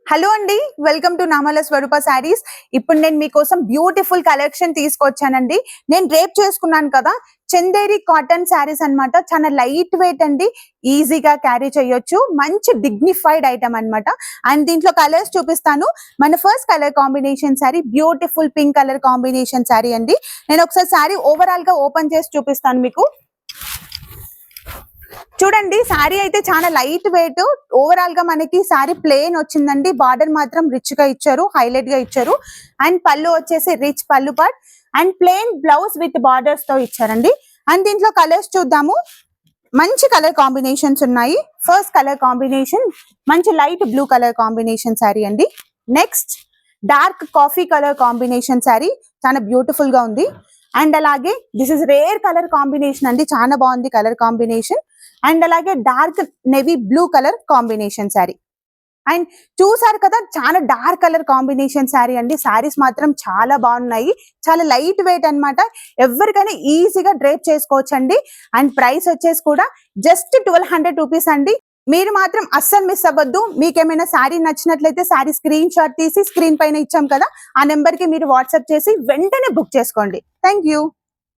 Hello అండి, welcome to నామాల స్వరూప శారీస్. ఇప్పుడు నేను మీకోసం బ్యూటిఫుల్ కలెక్షన్ తీసుకొచ్చానండి. నేను రేప్ చేసుకున్నాను కదా, చందేరి కాటన్ శారీస్ అన్నమాట. చాలా లైట్ వెయిట్ అండి, ఈజీగా క్యారీ చేయొచ్చు. మంచి డిగ్నిఫైడ్ ఐటమ్ అన్నమాట. అండ్ దీంట్లో కలర్స్ చూపిస్తాను. మన first colour combination sari beautiful pink colour combination sari అండి. నేను ఒకసారి శారీ ఓవరాల్ గా ఓపెన్ చేసి చూపిస్తాను మీకు. చూడండి, శారీ అయితే చాలా లైట్ వెయిట్. ఓవరాల్ గా మనకి శారీ ప్లేన్ వచ్చిందండి. బార్డర్ మాత్రం రిచ్ గా ఇచ్చారు, హైలైట్ గా ఇచ్చారు. అండ్ పళ్ళు వచ్చేసి రిచ్ పళ్ళు part and plain blouse with borders తో ఇచ్చారండి. అండ్ దీంట్లో కలర్స్ చూద్దాము. మంచి కలర్ కాంబినేషన్స్ ఉన్నాయి. ఫస్ట్ కలర్ కాంబినేషన్ మంచి light blue colour combination sari అండి. Next dark coffee colour combination sari, చాలా బ్యూటిఫుల్ గా ఉంది. అండ్ అలాగే this is rare colour combination అండి, చాలా బాగుంది కలర్ కాంబినేషన్. అండ్ అలాగే dark navy blue colour combination sari. And చూసారు కదా, చాలా డార్క్ కలర్ కాంబినేషన్ శారీ అండి. శారీస్ మాత్రం చాలా బాగున్నాయి, చాలా లైట్ వెయిట్ అన్నమాట. ఎవరికైనా ఈజీగా డ్రేప్ చేసుకోవచ్చు అండి. అండ్ ప్రైస్ వచ్చేసి కూడా జస్ట్ 1200 రూపీస్ అండి. మీరు మాత్రం అస్సలు మిస్ అవ్వద్దు. మీకేమైనా శారీ నచ్చినట్లయితే శారీ స్క్రీన్ షాట్ తీసి స్క్రీన్ పైన ఇచ్చాం కదా, ఆ నెంబర్ కి మీరు వాట్సాప్ చేసి వెంటనే బుక్ చేసుకోండి. Thank you.